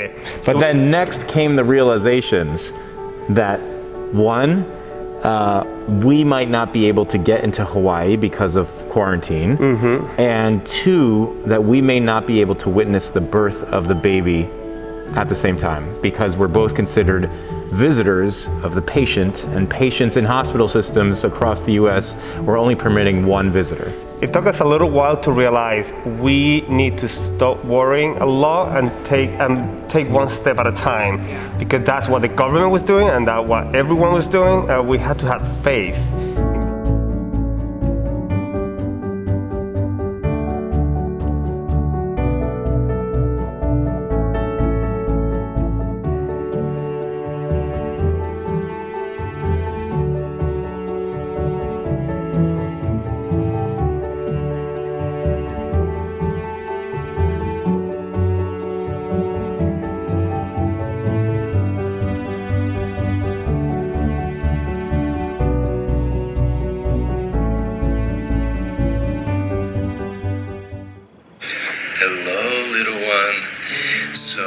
aire. But then next came the realizations that one, we might not be able to get into Hawaii because of quarantine, and two, that we may not be able to witness the birth of the baby at the same time because we're both considered visitors of the patient, and patients in hospital systems across the US were only permitting one visitor. It took us a little while to realize we need to stop worrying a lot and take one step at a time, because that's what the government was doing and that's what everyone was doing. We had to have faith. Hello, little one. So,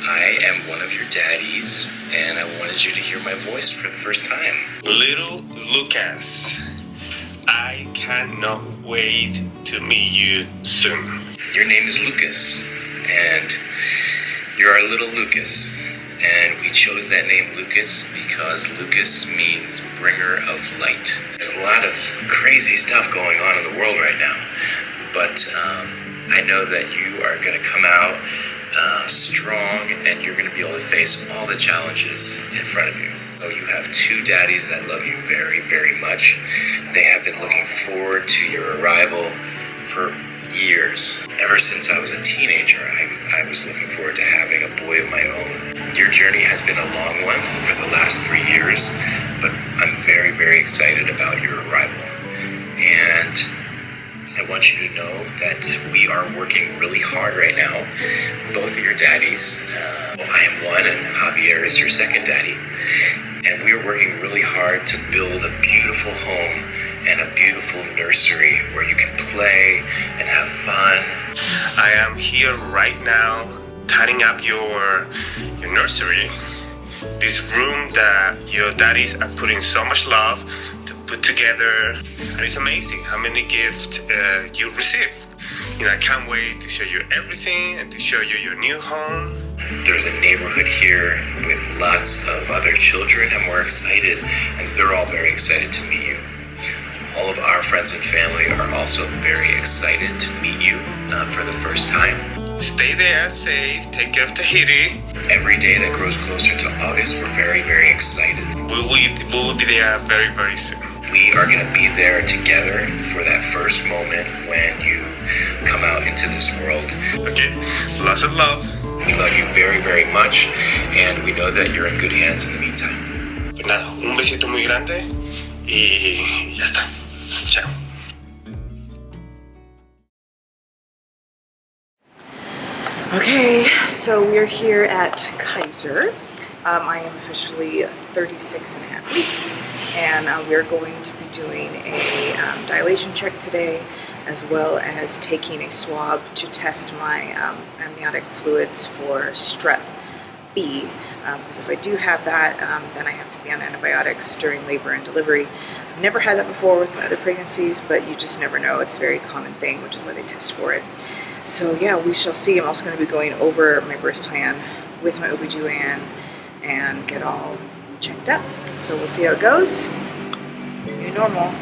I am one of your daddies, and I wanted you to hear my voice for the first time. Little Lucas, I cannot wait to meet you soon. Your name is Lucas, and you're our little Lucas. And we chose that name Lucas because Lucas means bringer of light. There's a lot of crazy stuff going on in the world right now, but I know that you are going to come out strong, and you're going to be able to face all the challenges in front of you. So you have two daddies that love you very, very much. They have been looking forward to your arrival for years. Ever since I was a teenager, I was looking forward to having a boy of my own. Your journey has been a long one for the last 3 years, but I'm very, very excited about your arrival. And I want you to know that we are working really hard right now. Both of your daddies. I am one, and Javier is your second daddy. And we are working really hard to build a beautiful home and a beautiful nursery where you can play and have fun. I am here right now, tidying up your nursery. This room that your daddies are putting so much love to put together. And it's amazing how many gifts you received. I can't wait to show you everything and to show you your new home. There's a neighborhood here with lots of other children, and we're excited, and they're all very excited to meet you. All of our friends and family are also very excited to meet you for the first time. Stay there, safe, take care of Tahiti. Every day that grows closer to August, we're very, very excited. We will be there very, very soon. We are going to be there together for that first moment when you come out into this world. Okay, lots of love. We love you very, very much, and we know that you're in good hands in the meantime. Pues nada, un besito muy grande y ya está. Chao. Okay, so we're here at Kaiser. I am officially 36 and a half weeks, and we're going to be doing a dilation check today, as well as taking a swab to test my amniotic fluids for strep B, because if I do have that, then I have to be on antibiotics during labor and delivery. I've never had that before with my other pregnancies, but you just never know. It's a very common thing, which is why they test for it. So yeah, we shall see. I'm also going to be going over my birth plan with my OB/GYN and get all checked up. So we'll see how it goes. New normal.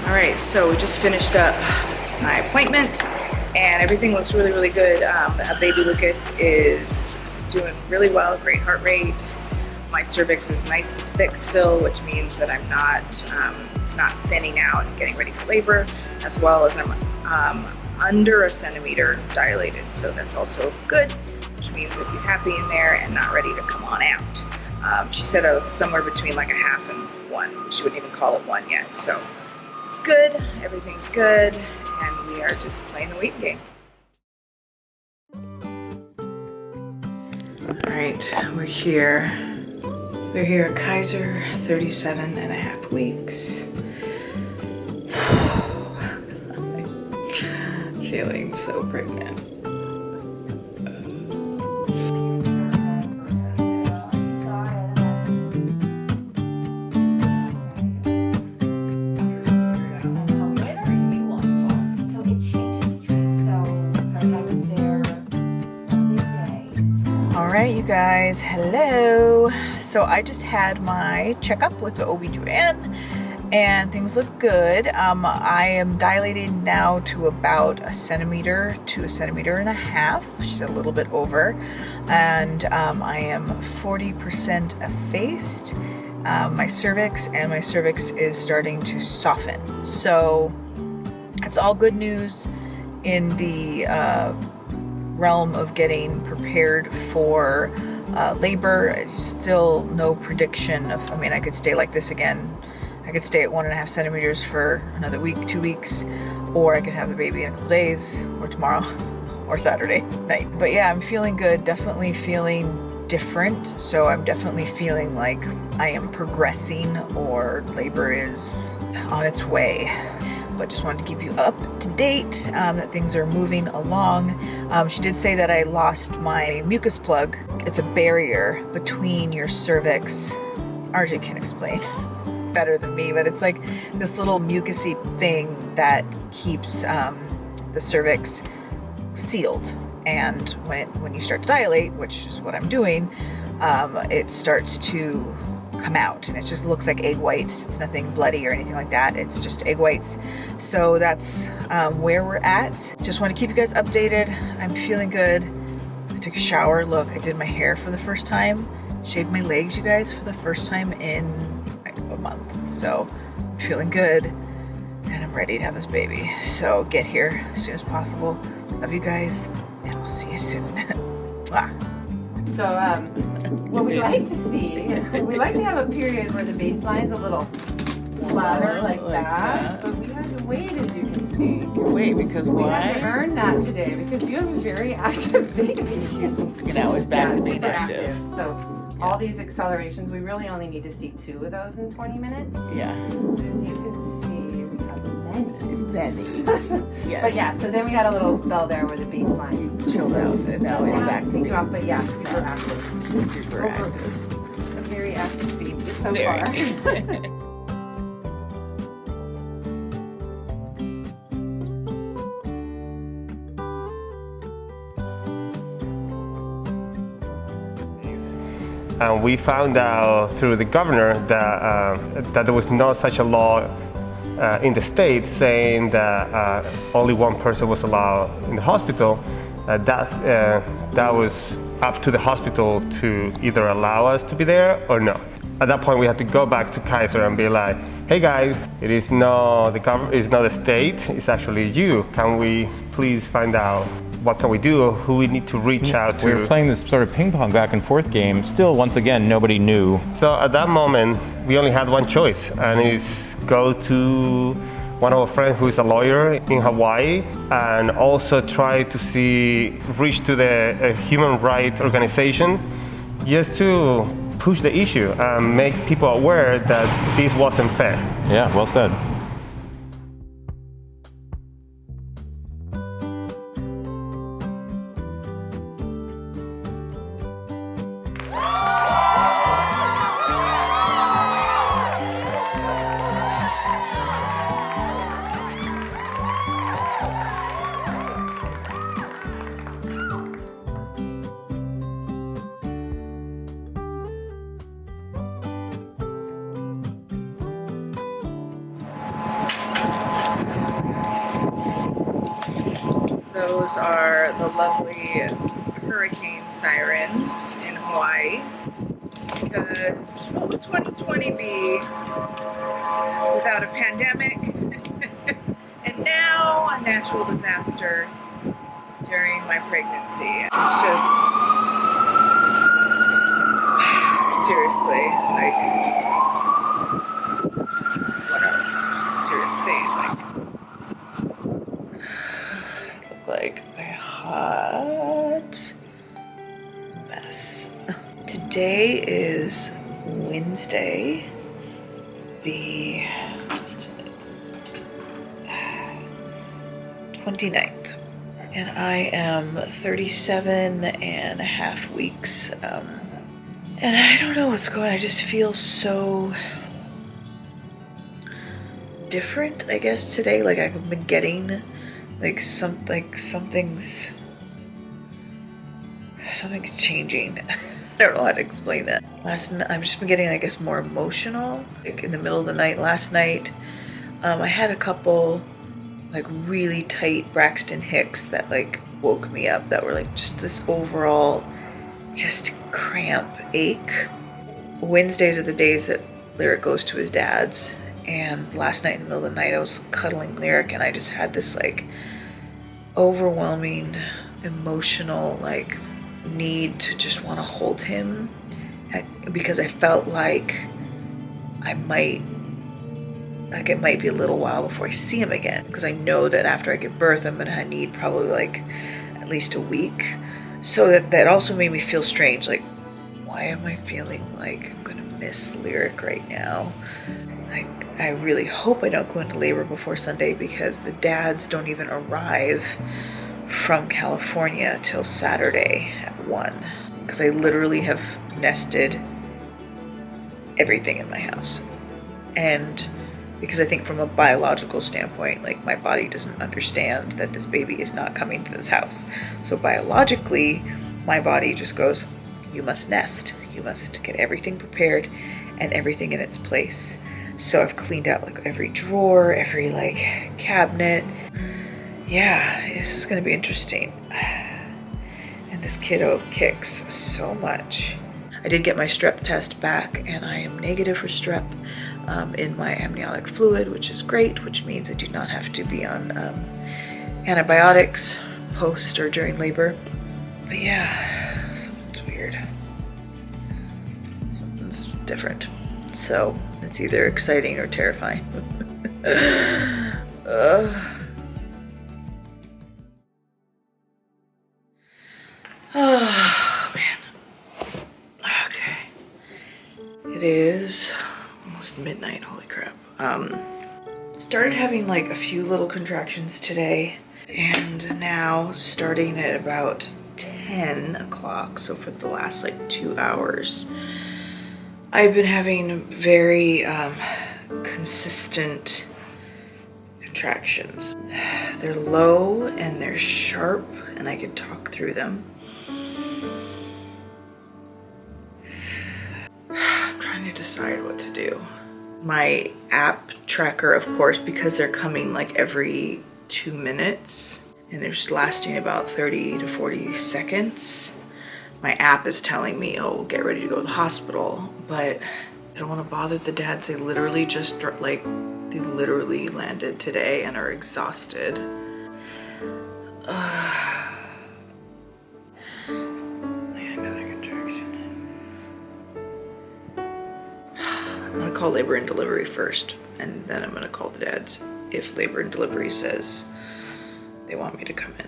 Alright, so we just finished up my appointment and everything looks really, really good. Baby Lucas is doing really well, great heart rate. My cervix is nice and thick still, which means that I'm not, it's not thinning out and getting ready for labor, as well as I'm under 1 centimeter dilated. So that's also good, which means that he's happy in there and not ready to come on out. She said I was somewhere between like a ½ and 1. She wouldn't even call it 1 yet. So it's good, everything's good, and we are just playing the waiting game. All right, we're here. We're here at Kaiser, 37 and a half weeks. Feeling so pregnant. Alright, you guys, hello. So I just had my checkup with the OB/GYN and things look good. I am dilated now to about 1 centimeter to 1.5 centimeters. She's a little bit over. And I am 40% effaced. My cervix is starting to soften. So it's all good news in the realm of getting prepared for labor. Still no prediction of, I mean, I could stay like this again. I could stay at 1.5 centimeters for another week, 2 weeks, or I could have the baby in a couple days, or tomorrow, or Saturday night. But yeah, I'm feeling good, definitely feeling different. So I'm definitely feeling like I am progressing or labor is on its way. But just wanted to keep you up to date, that things are moving along. She did say that I lost my mucus plug. It's a barrier between your cervix. RJ can explain better than me, but it's like this little mucusy thing that keeps the cervix sealed. And when you start to dilate, which is what I'm doing, it starts to come out, and it just looks like egg whites. It's nothing bloody or anything like that. It's just egg whites. So that's where we're at. Just want to keep you guys updated. I'm feeling good. I took a shower. Look, I did my hair for the first time. Shaved my legs, you guys, for the first time in like a month. So I'm feeling good, and I'm ready to have this baby. So get here as soon as possible. Love you guys, and I'll see you soon. So what we like to see, we like to have a period where the baseline's a little flatter like that, but we had to wait, as you can see. Wait, because We why? had to earn that today because you have a very active baby. He's, he's back to being super active. So all these accelerations, we really only need to see 2 of those in 20 minutes. Yeah. So as you can see, we have many. Yes. But yeah, so then we had a little spell there where the baseline Chilled out, and now he's back to being off, but yeah, super active. super active. A very active baby so Very. far. And we found out through the governor that there was no such a law in the state saying that only one person was allowed in the hospital. That was up to the hospital to either allow us to be there or no. At that point, we had to go back to Kaiser and be like, "Hey guys, it is not the government, it's not the state, it's actually you. Can we please find out what can we do? Who we need to reach out to?" We were playing this sort of ping pong back and forth game. Still, once again, nobody knew. So at that moment, we only had one choice, and it's go to one of our friends who is a lawyer in Hawaii, and also try to reach to the human rights organization, just to push the issue and make people aware that this wasn't fair. Yeah, well said. Those are the lovely hurricane sirens in Hawaii. Because what would 2020 be without a pandemic? And now a natural disaster during my pregnancy. It's just seriously, like, what else? Seriously, like, like a hot mess. Today is Wednesday, the 29th, and I am 37 and a half weeks, and I don't know what's going on. I just feel so different, I guess, today. Like I've been getting something's changing. I don't know how to explain that. I've just been getting, I guess, more emotional, like in the middle of the night. Last night, I had a couple like really tight Braxton Hicks that like woke me up, that were like just this overall just cramp ache. Wednesdays are the days that Lyric goes to his dad's, and last night in the middle of the night I was cuddling Lyric and I just had this like overwhelming emotional like need to just want to hold him, because I felt like it might be a little while before I see him again, because I know that after I give birth I'm gonna need probably like at least a week. So that also made me feel strange, like why am I feeling like I'm gonna miss Lyric right now? I really hope I don't go into labor before Sunday, because the dads don't even arrive from California till Saturday at 1, because I literally have nested everything in my house. And because I think from a biological standpoint, like my body doesn't understand that this baby is not coming to this house. So biologically, my body just goes, you must nest. You must get everything prepared and everything in its place. So I've cleaned out like every drawer, every like cabinet. Yeah, this is gonna be interesting. And this kiddo kicks so much. I did get my strep test back and I am negative for strep in my amniotic fluid, which is great, which means I do not have to be on antibiotics post or during labor. But yeah, something's weird. Something's different. So it's either exciting or terrifying. Oh man. Okay. It is almost midnight, holy crap. Started having like a few little contractions today, and now starting at about 10 o'clock, so for the last like 2 hours, I've been having very consistent contractions. They're low and they're sharp and I can talk through them. I'm trying to decide what to do. My app tracker, of course, because they're coming like every 2 minutes and they're just lasting about 30 to 40 seconds. My app is telling me, oh, get ready to go to the hospital, but I don't want to bother the dads. They literally just they literally landed today and are exhausted. Another contraction. I'm gonna call labor and delivery first, and then I'm gonna call the dads if labor and delivery says they want me to come in.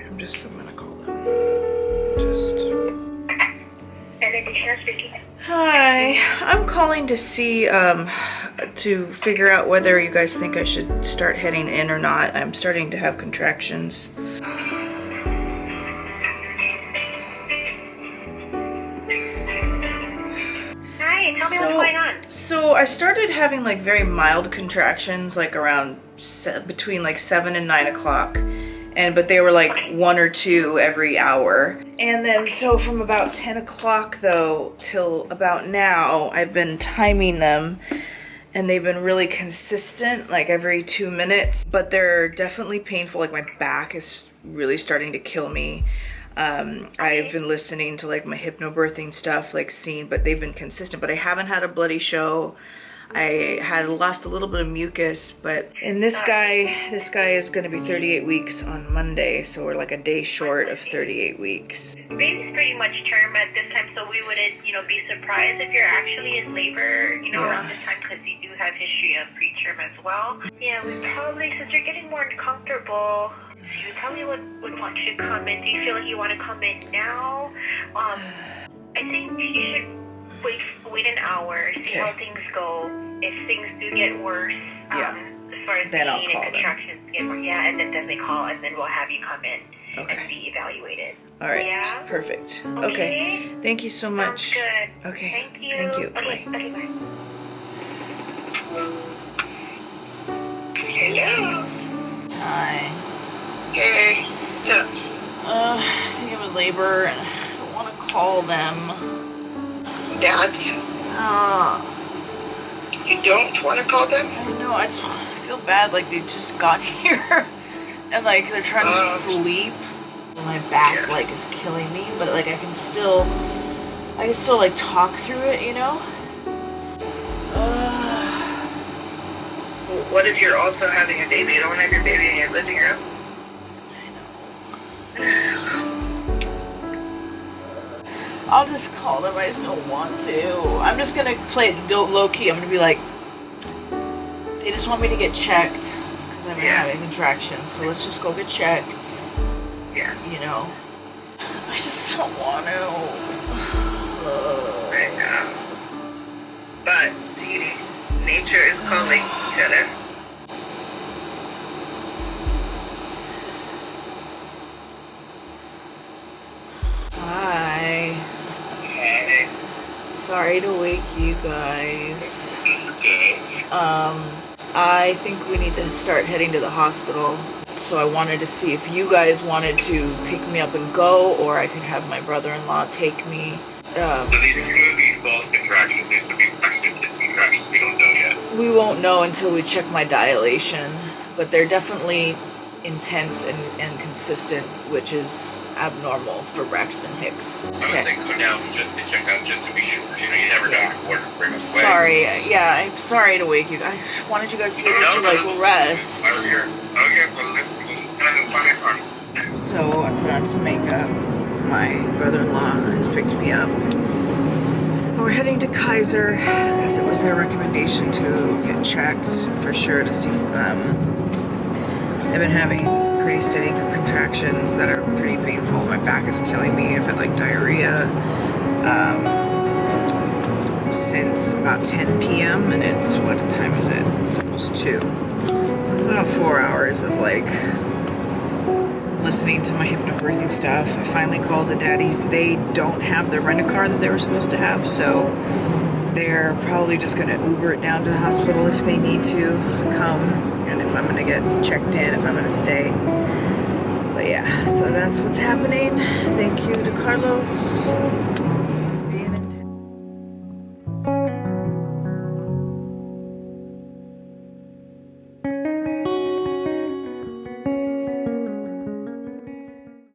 I'm gonna call them. Hi, I'm calling to see, to figure out whether you guys think I should start heading in or not. I'm starting to have contractions. Hi, tell me what's going on. So I started having like very mild contractions, like around between like 7 and 9 o'clock. But they were like 1 or 2 every hour. And then so from about 10 o'clock though till about now, I've been timing them and they've been really consistent, like every 2 minutes, but they're definitely painful. Like my back is really starting to kill me. I've been listening to like my hypnobirthing stuff, like but they've been consistent, but I haven't had a bloody show. I had lost a little bit of mucus, but and this guy is going to be 38 weeks on Monday, so we're like a day short of 38 weeks. Baby's pretty much term at this time, so we wouldn't, be surprised if you're actually in labor, around this time, because you do have history of preterm as well. Yeah, we probably, since you're getting more uncomfortable, you probably would want you to come in. Do you feel like you want to come in now? I think you should wait an hour, see how things go. If things do get worse, as far as then I'll pain call and them. contractions get worse, and then definitely call, and then we'll have you come in and be evaluated. All right, Yeah? perfect. Okay. Okay, thank you so much. Sounds good. Okay, Thank you. Thank you. Okay, Bye. okay, bye. Hello. Hi. Hey. Yeah. I think I'm in labor and I don't want to call them. That's. You don't want to call them? I know, I feel bad, like they just got here and like they're trying to sleep. My back like is killing me, but like I can still like talk through it, Well, what if you're also having a baby? You don't want to have your baby in your living room. I'll just call them, I just don't want to. I'm just gonna play it low key. I'm gonna be like, they just want me to get checked because I've been having contractions, so let's just go get checked. Yeah. I just don't want to. I know. But, Tahiti, nature is calling. You gotta. Hi. Hey. Sorry to wake you guys. I think we need to start heading to the hospital. So I wanted to see if you guys wanted to pick me up and go, or I could have my brother-in-law take me. So these are going to be false contractions. These could be actually contractions. We don't know yet. We won't know until we check my dilation, but they're definitely intense and consistent, which is abnormal for Braxton Hicks. I would say go down just to check out, just to be sure. You never know before to bring us away. Sorry, I'm sorry to wake you. I wanted you guys to be able to rest. Okay, well listen, I'm gonna find a So I put on some makeup. My brother-in-law has picked me up. We're heading to Kaiser because it was their recommendation to get checked for sure to see. I've been having pretty steady contractions that are pretty painful. My back is killing me. I've had like diarrhea since about 10 p.m. and it's, what time is it? It's almost 2. So it's about 4 hours of like listening to my hypnobreathing stuff. I finally called the daddies. They don't have the rent-a-car that they were supposed to have, so they're probably just going to Uber it down to the hospital if they need to come, and if I'm going to get checked in, if I'm going to stay. But yeah, so that's what's happening. Thank you to Carlos.